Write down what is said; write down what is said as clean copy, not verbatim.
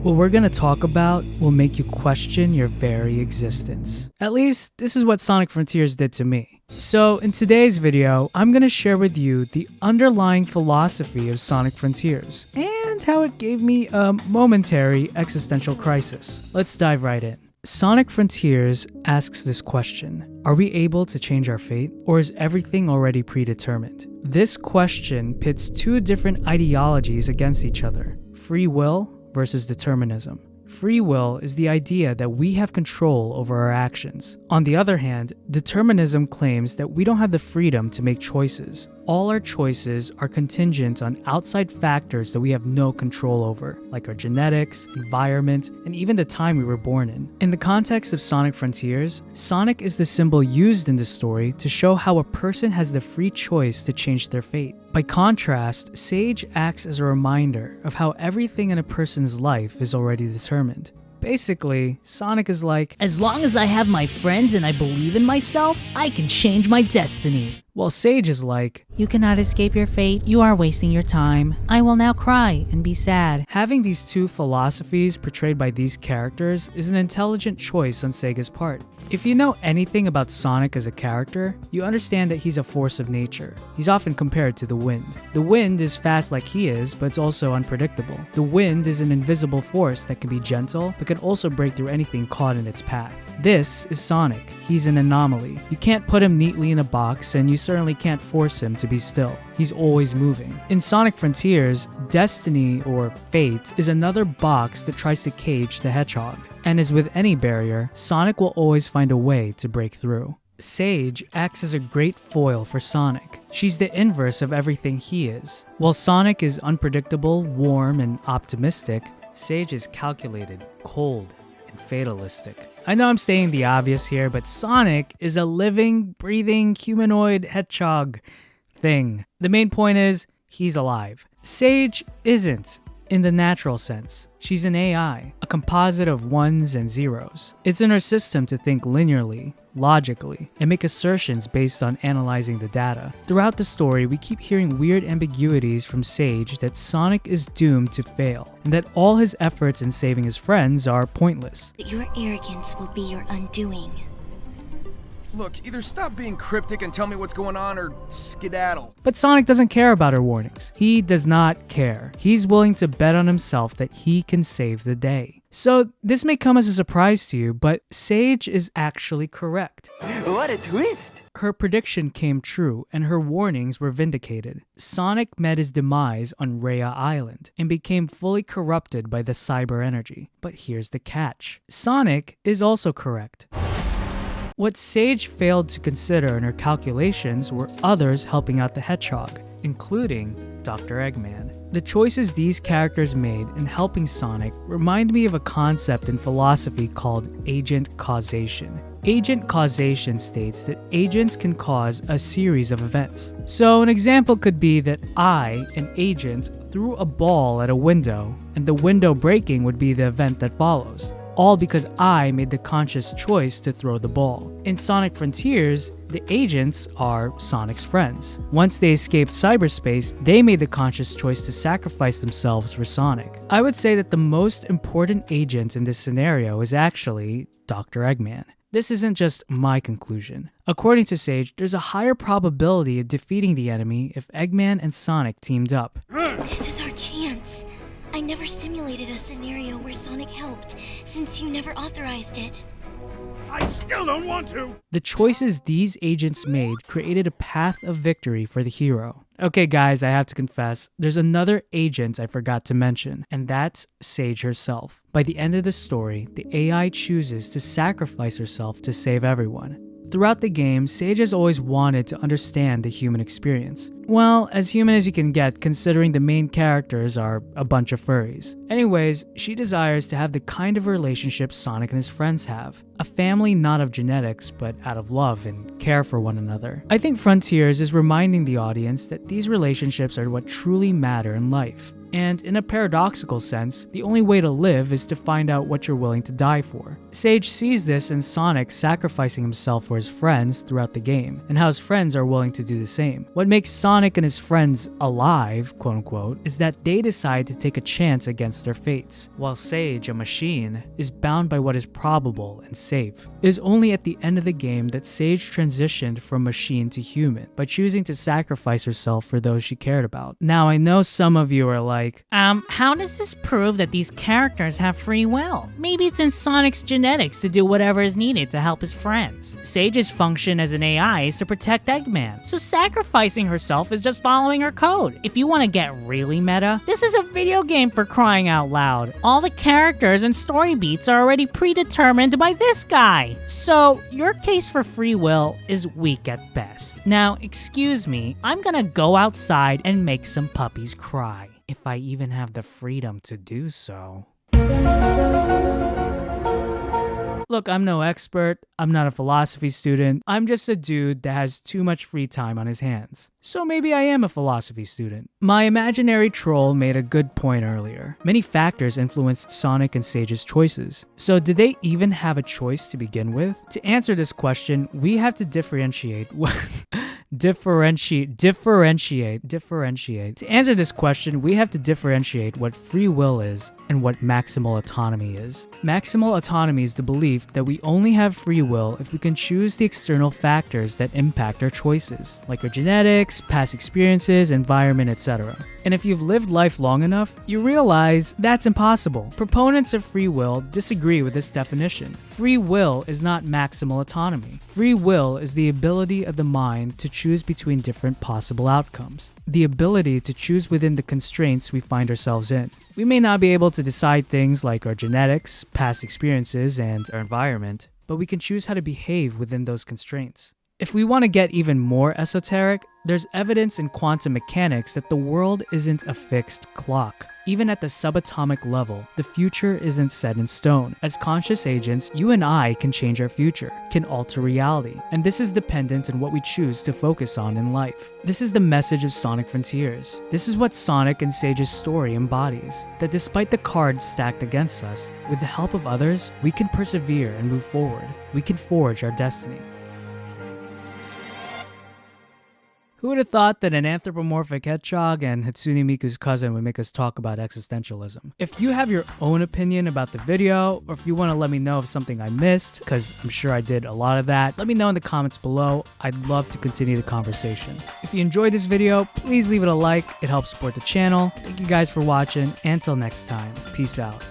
What we're gonna talk about will make you question your very existence. At least, this is what Sonic Frontiers did to me. So, in today's video, I'm gonna share with you the underlying philosophy of Sonic Frontiers, and how it gave me a momentary existential crisis. Let's dive right in. Sonic Frontiers asks this question: are we able to change our fate, or is everything already predetermined? This question pits two different ideologies against each other: free will versus determinism. Free will is the idea that we have control over our actions. On the other hand, determinism claims that we don't have the freedom to make choices. All our choices are contingent on outside factors that we have no control over, like our genetics, environment, and even the time we were born in. In the context of Sonic Frontiers, Sonic is the symbol used in the story to show how a person has the free choice to change their fate. By contrast, Sage acts as a reminder of how everything in a person's life is already determined. Basically, Sonic is like, as long as I have my friends and I believe in myself, I can change my destiny. While Sage is like, you cannot escape your fate, you are wasting your time. I will now cry and be sad. Having these two philosophies portrayed by these characters is an intelligent choice on Sega's part. If you know anything about Sonic as a character, you understand that he's a force of nature. He's often compared to the wind. The wind is fast like he is, but it's also unpredictable. The wind is an invisible force that can be gentle, but can also break through anything caught in its path. This is Sonic. He's an anomaly. You can't put him neatly in a box, and you certainly can't force him to be still. He's always moving. In Sonic Frontiers, destiny, or fate, is another box that tries to cage the hedgehog. And as with any barrier, Sonic will always find a way to break through. Sage acts as a great foil for Sonic. She's the inverse of everything he is. While Sonic is unpredictable, warm, and optimistic, Sage is calculated, cold, and fatalistic. I know I'm stating the obvious here, but Sonic is a living, breathing, humanoid hedgehog thing. The main point is, he's alive. Sage isn't, in the natural sense. She's an AI, a composite of ones and zeros. It's in her system to think linearly, logically, and make assertions based on analyzing the data. Throughout the story, we keep hearing weird ambiguities from Sage that Sonic is doomed to fail, and that all his efforts in saving his friends are pointless. Your arrogance will be your undoing. Look, either stop being cryptic and tell me what's going on, or skedaddle. But Sonic doesn't care about her warnings. He does not care. He's willing to bet on himself that he can save the day. So this may come as a surprise to you, but Sage is actually correct. What a twist! Her prediction came true, and her warnings were vindicated. Sonic met his demise on Rhea Island, and became fully corrupted by the cyber energy. But here's the catch. Sonic is also correct. What Sage failed to consider in her calculations were others helping out the hedgehog, including Dr. Eggman. The choices these characters made in helping Sonic remind me of a concept in philosophy called agent causation. Agent causation states that agents can cause a series of events. So an example could be that I, an agent, threw a ball at a window, and the window breaking would be the event that follows. All because I made the conscious choice to throw the ball. In Sonic Frontiers, the agents are Sonic's friends. Once they escaped cyberspace, they made the conscious choice to sacrifice themselves for Sonic. I would say that the most important agent in this scenario is actually Dr. Eggman. This isn't just my conclusion. According to Sage, there's a higher probability of defeating the enemy if Eggman and Sonic teamed up. This is our chance. I never simulated a scenario where Sonic helped, since you never authorized it. I still don't want to! The choices these agents made created a path of victory for the hero. Okay guys, I have to confess, there's another agent I forgot to mention, and that's Sage herself. By the end of the story, the AI chooses to sacrifice herself to save everyone. Throughout the game, Sage has always wanted to understand the human experience. Well, as human as you can get, considering the main characters are a bunch of furries. Anyways, she desires to have the kind of relationship Sonic and his friends have. A family not of genetics, but out of love and care for one another. I think Frontiers is reminding the audience that these relationships are what truly matter in life. And in a paradoxical sense, the only way to live is to find out what you're willing to die for. Sage sees this in Sonic sacrificing himself for his friends throughout the game, and how his friends are willing to do the same. What makes Sonic and his friends alive, quote unquote, is that they decide to take a chance against their fates, while Sage, a machine, is bound by what is probable and safe. It is only at the end of the game that Sage transitioned from machine to human, by choosing to sacrifice herself for those she cared about. Now, I know some of you are like, how does this prove that these characters have free will? Maybe it's in Sonic's genetics to do whatever is needed to help his friends. Sage's function as an AI is to protect Eggman, so sacrificing herself is just following her code. If you want to get really meta, this is a video game, for crying out loud. All the characters and story beats are already predetermined by this guy. So your case for free will is weak at best. Now, excuse me, I'm gonna go outside and make some puppies cry, if I even have the freedom to do so. Look, I'm no expert, I'm not a philosophy student, I'm just a dude that has too much free time on his hands. So maybe I am a philosophy student. My imaginary troll made a good point earlier. Many factors influenced Sonic and Sage's choices. So did they even have a choice to begin with? To answer this question, we have to differentiate what... Differentiate. To answer this question, we have to differentiate what free will is and what maximal autonomy is. Maximal autonomy is the belief that we only have free will if we can choose the external factors that impact our choices, like our genetics, past experiences, environment, etc. And if you've lived life long enough, you realize that's impossible. Proponents of free will disagree with this definition. Free will is not maximal autonomy. Free will is the ability of the mind to choose between different possible outcomes. The ability to choose within the constraints we find ourselves in. We may not be able to decide things like our genetics, past experiences, and our environment, but we can choose how to behave within those constraints. If we want to get even more esoteric, there's evidence in quantum mechanics that the world isn't a fixed clock. Even at the subatomic level, the future isn't set in stone. As conscious agents, you and I can change our future, can alter reality, and this is dependent on what we choose to focus on in life. This is the message of Sonic Frontiers. This is what Sonic and Sage's story embodies, that despite the cards stacked against us, with the help of others, we can persevere and move forward. We can forge our destiny. Who would have thought that an anthropomorphic hedgehog and Hatsune Miku's cousin would make us talk about existentialism? If you have your own opinion about the video, or if you want to let me know of something I missed, because I'm sure I did a lot of that, let me know in the comments below. I'd love to continue the conversation. If you enjoyed this video, please leave it a like. It helps support the channel. Thank you guys for watching. Until next time, peace out.